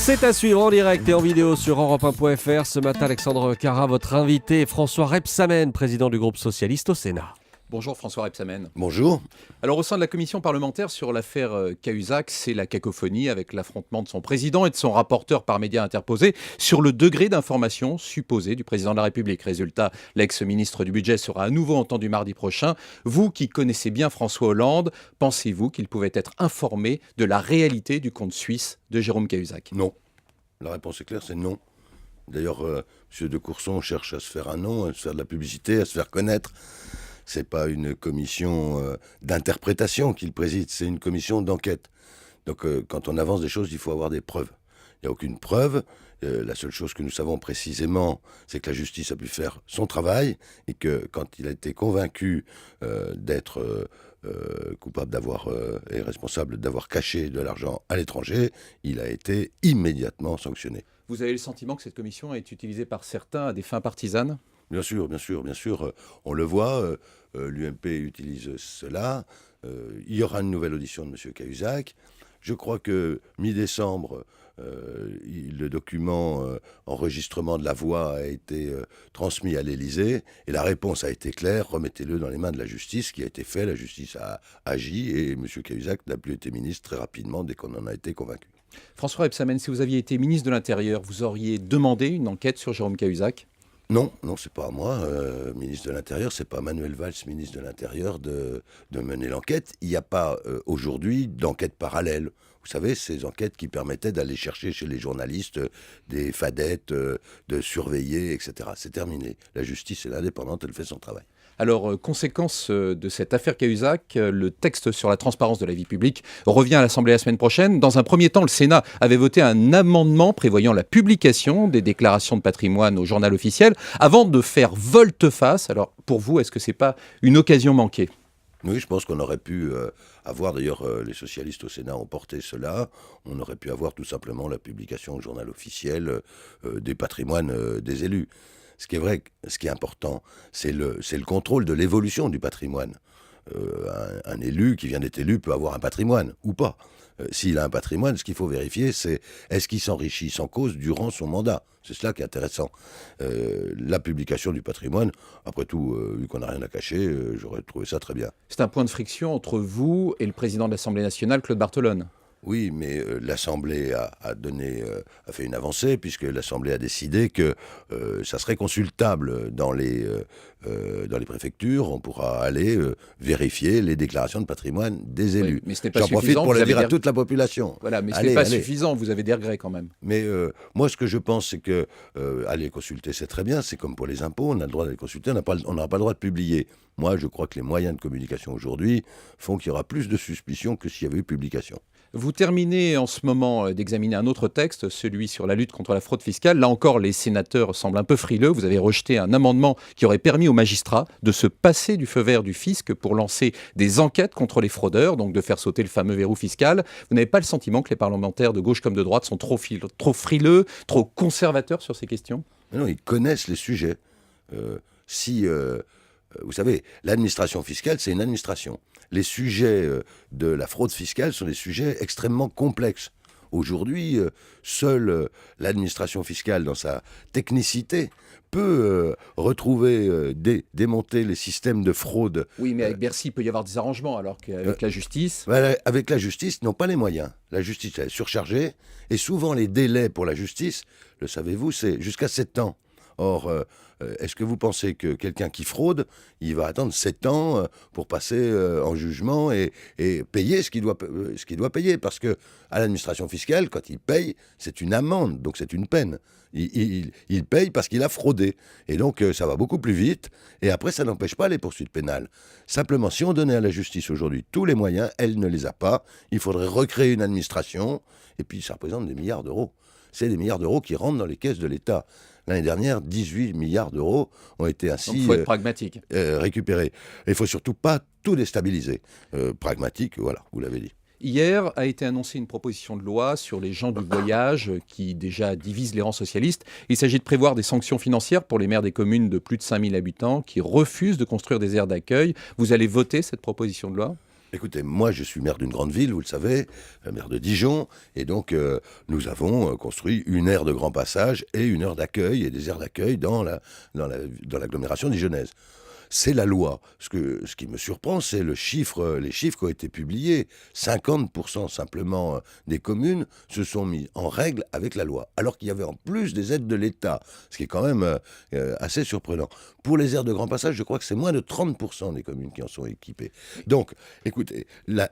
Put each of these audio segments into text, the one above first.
C'est à suivre en direct et en vidéo sur Europe1.fr. Ce matin, Alexandre Cara, votre invité, François Rebsamen, président du groupe socialiste au Sénat. Bonjour François Rebsamen. Bonjour. Alors au sein de la commission parlementaire sur l'affaire Cahuzac, c'est la cacophonie avec l'affrontement de son président et de son rapporteur par médias interposés sur le degré d'information supposé du président de la République. Résultat, l'ex-ministre du Budget sera à nouveau entendu mardi prochain. Vous qui connaissez bien François Hollande, pensez-vous qu'il pouvait être informé de la réalité du compte suisse de Jérôme Cahuzac ? Non. La réponse est claire, c'est non. D'ailleurs, M. de Courson cherche à se faire un nom, à se faire de la publicité, à se faire connaître. C'est pas une commission d'interprétation qu'il préside, c'est une commission d'enquête. Donc quand on avance des choses, il faut avoir des preuves. Il n'y a aucune preuve. La seule chose que nous savons précisément, c'est que la justice a pu faire son travail et que quand il a été convaincu d'être coupable d'avoir et responsable d'avoir caché de l'argent à l'étranger, il a été immédiatement sanctionné. Vous avez le sentiment que cette commission est utilisée par certains à des fins partisanes ? Bien sûr, on le voit, l'UMP utilise cela. Il y aura une nouvelle audition de M. Cahuzac. Je crois que mi-décembre, le document enregistrement de la voix a été transmis à l'Élysée et la réponse a été claire, remettez-le dans les mains de la justice, ce qui a été fait, la justice a agi et M. Cahuzac n'a plus été ministre très rapidement dès qu'on en a été convaincu. François Rebsamen, si vous aviez été ministre de l'Intérieur, vous auriez demandé une enquête sur Jérôme Cahuzac ? Non, c'est pas à moi, ministre de l'Intérieur, c'est pas Manuel Valls, ministre de l'Intérieur, de mener l'enquête. Il n'y a pas aujourd'hui d'enquête parallèle. Vous savez, ces enquêtes qui permettaient d'aller chercher chez les journalistes des fadettes, de surveiller, etc. C'est terminé. La justice est indépendante, elle fait son travail. Alors, conséquence de cette affaire Cahuzac, le texte sur la transparence de la vie publique revient à l'Assemblée la semaine prochaine. Dans un premier temps, le Sénat avait voté un amendement prévoyant la publication des déclarations de patrimoine au journal officiel avant de faire volte-face. Alors, pour vous, est-ce que ce n'est pas une occasion manquée ? Oui, je pense qu'on aurait pu avoir, d'ailleurs les socialistes au Sénat ont porté cela, on aurait pu avoir tout simplement la publication au journal officiel des patrimoines des élus. Ce qui est vrai, ce qui est important, c'est le contrôle de l'évolution du patrimoine. Un élu qui vient d'être élu peut avoir un patrimoine ou pas. S'il a un patrimoine, ce qu'il faut vérifier, c'est est-ce qu'il s'enrichit sans cause durant son mandat. C'est cela qui est intéressant. La publication du patrimoine, après tout, vu qu'on n'a rien à cacher, j'aurais trouvé ça très bien. C'est un point de friction entre vous et le président de l'Assemblée nationale, Claude Barthelone. Oui, mais l'Assemblée a fait une avancée, puisque l'Assemblée a décidé que ça serait consultable dans les préfectures. On pourra aller vérifier les déclarations de patrimoine des élus. Oui, mais ce n'est pas J'en suffisant. profite pour le dire à toute la population. Voilà, mais ce n'est pas suffisant, vous avez des regrets quand même. Mais moi, ce que je pense, c'est que aller consulter, c'est très bien. C'est comme pour les impôts, on a le droit d'aller consulter, on n'aura pas le droit de publier. Moi, je crois que les moyens de communication aujourd'hui font qu'il y aura plus de suspicions que s'il y avait eu publication. Vous terminez en ce moment d'examiner un autre texte, celui sur la lutte contre la fraude fiscale. Là encore, les sénateurs semblent un peu frileux. Vous avez rejeté un amendement qui aurait permis aux magistrats de se passer du feu vert du fisc pour lancer des enquêtes contre les fraudeurs, donc de faire sauter le fameux verrou fiscal. Vous n'avez pas le sentiment que les parlementaires de gauche comme de droite sont trop frileux, trop conservateurs sur ces questions ? Mais non, ils connaissent les sujets. Vous savez, l'administration fiscale, c'est une administration. Les sujets de la fraude fiscale sont des sujets extrêmement complexes. Aujourd'hui, seule l'administration fiscale, dans sa technicité, peut retrouver, démonter les systèmes de fraude. Oui, mais avec Bercy, il peut y avoir des arrangements, alors qu'avec la justice... Avec la justice, ils n'ont pas les moyens. La justice est surchargée, et souvent les délais pour la justice, le savez-vous, c'est jusqu'à 7 ans. Or, est-ce que vous pensez que quelqu'un qui fraude, il va attendre 7 ans pour passer en jugement et payer ce qu'il doit payer ? Parce que à l'administration fiscale, quand il paye, c'est une amende, donc c'est une peine. Il paye parce qu'il a fraudé. Et donc, ça va beaucoup plus vite. Et après, ça n'empêche pas les poursuites pénales. Simplement, si on donnait à la justice aujourd'hui tous les moyens, elle ne les a pas. Il faudrait recréer une administration. Et puis, ça représente des milliards d'euros. C'est des milliards d'euros qui rentrent dans les caisses de l'État. L'année dernière, 18 milliards d'euros ont été ainsi il faut être pragmatique. Récupérés. Et il ne faut surtout pas tout déstabiliser. Pragmatique, voilà, vous l'avez dit. Hier a été annoncée une proposition de loi sur les gens du voyage qui déjà divise les rangs socialistes. Il s'agit de prévoir des sanctions financières pour les maires des communes de plus de 5000 habitants qui refusent de construire des aires d'accueil. Vous allez voter cette proposition de loi ? Écoutez, moi je suis maire d'une grande ville, vous le savez, maire de Dijon, et donc nous avons construit une aire de grand passage et une aire d'accueil et des aires d'accueil dans l'agglomération dijonnaise. C'est la loi. Ce qui me surprend, c'est les chiffres qui ont été publiés. 50% simplement des communes se sont mis en règle avec la loi, alors qu'il y avait en plus des aides de l'État, ce qui est quand même assez surprenant. Pour les aires de grand passage, je crois que c'est moins de 30% des communes qui en sont équipées. Donc, écoutez,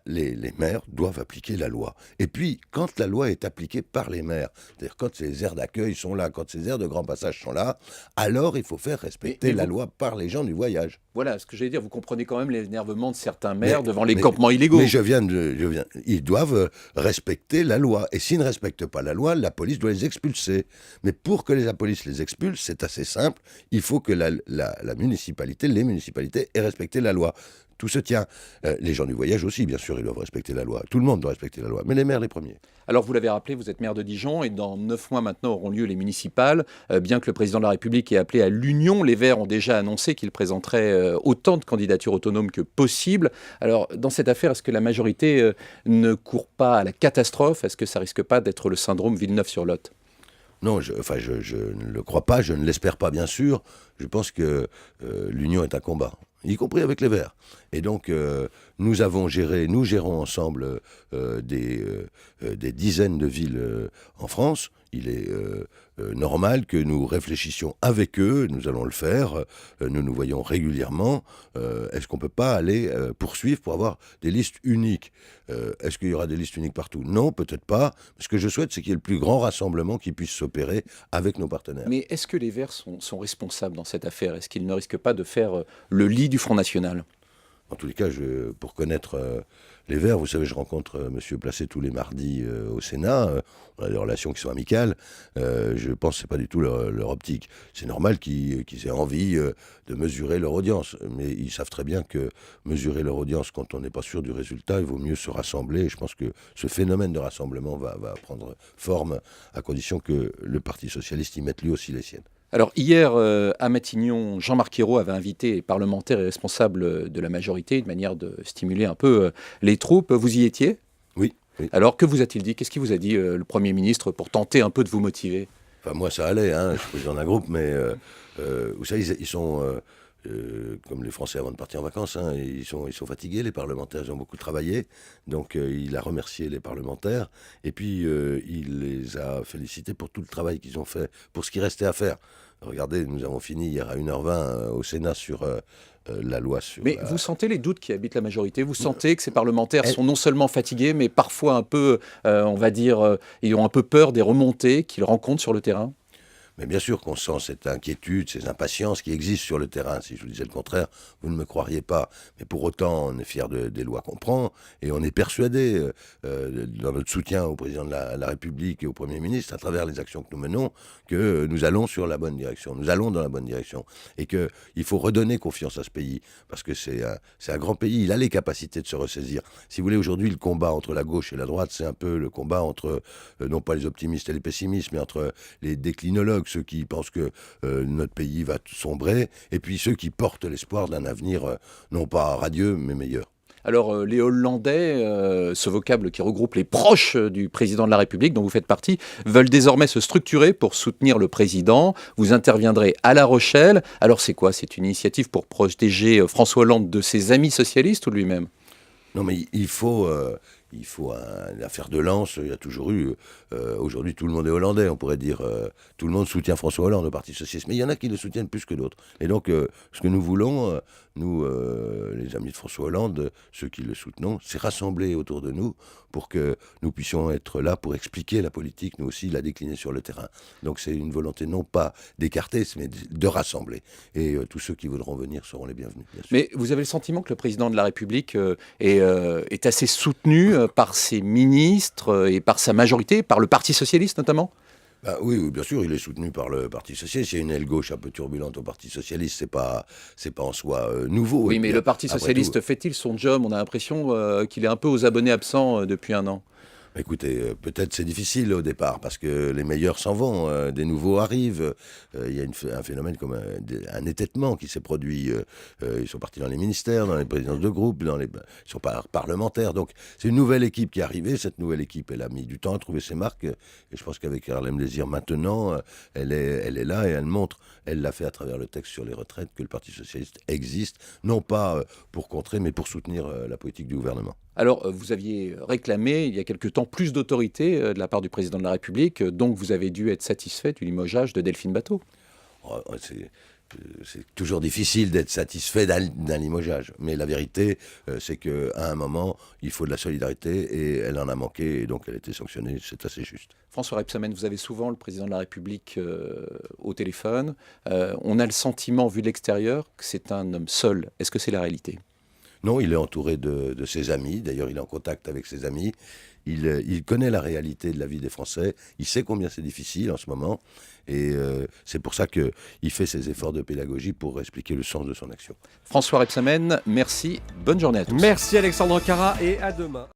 les maires doivent appliquer la loi. Et puis, quand la loi est appliquée par les maires, c'est-à-dire quand ces aires d'accueil sont là, quand ces aires de grand passage sont là, alors il faut faire respecter la loi par les gens du voyage. Voilà, ce que j'allais dire, vous comprenez quand même l'énervement de certains maires devant les campements illégaux. Mais ils doivent respecter la loi. Et s'ils ne respectent pas la loi, la police doit les expulser. Mais pour que la police les expulse, c'est assez simple. Il faut que les municipalités aient respecté la loi. Tout se tient. Les gens du voyage aussi, bien sûr, ils doivent respecter la loi. Tout le monde doit respecter la loi, mais les maires les premiers. Alors, vous l'avez rappelé, vous êtes maire de Dijon et dans 9 mois maintenant auront lieu les municipales. Bien que le président de la République ait appelé à l'union, les Verts ont déjà annoncé qu'ils présenteraient autant de candidatures autonomes que possible. Alors, dans cette affaire, est-ce que la majorité ne court pas à la catastrophe? Est-ce que ça risque pas d'être le syndrome Villeneuve-sur-Lot? Non, je ne le crois pas, je ne l'espère pas, bien sûr. Je pense que l'union est un combat, y compris avec les Verts. Et donc, nous gérons ensemble des dizaines de villes en France. Il est normal que nous réfléchissions avec eux, nous allons le faire, nous nous voyons régulièrement. Est-ce qu'on ne peut pas aller poursuivre pour avoir des listes uniques? Est-ce qu'il y aura des listes uniques partout? Non, peut-être pas. Ce que je souhaite, c'est qu'il y ait le plus grand rassemblement qui puisse s'opérer avec nos partenaires. Mais est-ce que les Verts sont responsables dans cette affaire? Est-ce qu'ils ne risquent pas de faire le lit du Front National? En tous les cas, pour connaître les Verts, vous savez, je rencontre Monsieur Placé tous les mardis au Sénat. On a des relations qui sont amicales. Je pense que ce n'est pas du tout leur optique. C'est normal qu'ils aient envie de mesurer leur audience. Mais ils savent très bien que mesurer leur audience, quand on n'est pas sûr du résultat, il vaut mieux se rassembler. Et je pense que ce phénomène de rassemblement va prendre forme à condition que le Parti socialiste y mette lui aussi les siennes. Alors hier, à Matignon, Jean-Marc Ayrault avait invité les parlementaires et responsables de la majorité, de manière de stimuler un peu les troupes. Vous y étiez? Oui. Alors, que vous a-t-il dit? Qu'est-ce qui vous a dit, le Premier ministre, pour tenter un peu de vous motiver? Enfin, moi, ça allait, je suis président d'un groupe, mais vous savez, ils sont... comme les Français avant de partir en vacances, ils sont fatigués, les parlementaires, ils ont beaucoup travaillé, donc il a remercié les parlementaires, et puis il les a félicités pour tout le travail qu'ils ont fait, pour ce qui restait à faire. Regardez, nous avons fini hier à 1h20 au Sénat sur la loi sur... Mais vous sentez les doutes qui habitent la majorité? Vous sentez que ces parlementaires sont non seulement fatigués, mais parfois un peu, on va dire, ils ont un peu peur des remontées qu'ils rencontrent sur le terrain? Mais bien sûr qu'on sent cette inquiétude, ces impatiences qui existent sur le terrain. Si je vous disais le contraire, vous ne me croiriez pas. Mais pour autant, on est fiers des lois qu'on prend et on est persuadé, dans notre soutien au président de la République et au Premier ministre, à travers les actions que nous menons, que nous allons sur la bonne direction. Nous allons dans la bonne direction. Et qu'il faut redonner confiance à ce pays. Parce que c'est un grand pays, il a les capacités de se ressaisir. Si vous voulez, aujourd'hui, le combat entre la gauche et la droite, c'est un peu le combat entre, non pas les optimistes et les pessimistes, mais entre les déclinologues, ceux qui pensent que notre pays va sombrer, et puis ceux qui portent l'espoir d'un avenir non pas radieux, mais meilleur. Alors, les Hollandais, ce vocable qui regroupe les proches du président de la République, dont vous faites partie, veulent désormais se structurer pour soutenir le président. Vous interviendrez à La Rochelle. Alors, c'est quoi? C'est une initiative pour protéger François Hollande de ses amis socialistes ou de lui-même? Non, mais il faut une affaire de lance. Il y a toujours eu. Aujourd'hui, tout le monde est hollandais. On pourrait dire tout le monde soutient François Hollande au Parti socialiste. Mais il y en a qui le soutiennent plus que d'autres. Et donc, ce que nous voulons, nous, les amis de François Hollande, ceux qui le soutenons, c'est rassembler autour de nous pour que nous puissions être là pour expliquer la politique, nous aussi la décliner sur le terrain. Donc, c'est une volonté non pas d'écarter, mais de rassembler. Et tous ceux qui voudront venir seront les bienvenus, bien sûr. Mais vous avez le sentiment que le président de la République est assez soutenu par ses ministres et par sa majorité, par le Parti socialiste notamment? Oui, bien sûr, il est soutenu par le Parti socialiste. Il y a une aile gauche un peu turbulente au Parti socialiste, c'est pas en soi nouveau. Oui, mais le Parti socialiste fait-il son job? On a l'impression qu'il est un peu aux abonnés absents depuis un an. Écoutez, peut-être c'est difficile au départ parce que les meilleurs s'en vont, des nouveaux arrivent. Il y a un phénomène comme un étêtement qui s'est produit. Ils sont partis dans les ministères, dans les présidences de groupe, ils sont parlementaires. Donc c'est une nouvelle équipe qui est arrivée. Cette nouvelle équipe, elle a mis du temps à trouver ses marques. Et je pense qu'avec Harlem Désir maintenant, elle est là et elle montre. Elle l'a fait à travers le texte sur les retraites que le Parti socialiste existe, non pas pour contrer, mais pour soutenir la politique du gouvernement. Alors, vous aviez réclamé il y a quelque temps plus d'autorité de la part du président de la République, donc vous avez dû être satisfait du limogeage de Delphine Batho. Oh, c'est toujours difficile d'être satisfait d'un limogeage. Mais la vérité, c'est qu'à un moment, il faut de la solidarité et elle en a manqué et donc elle a été sanctionnée. C'est assez juste. François Rebsamen, vous avez souvent le président de la République au téléphone. On a le sentiment, vu de l'extérieur, que c'est un homme seul. Est-ce que c'est la réalité ? Non, il est entouré de ses amis. D'ailleurs, il est en contact avec ses amis. Il connaît la réalité de la vie des Français. Il sait combien c'est difficile en ce moment. Et c'est pour ça qu'il fait ses efforts de pédagogie pour expliquer le sens de son action. François Rebsamen, merci. Bonne journée à tous. Merci Alexandre Cara et à demain.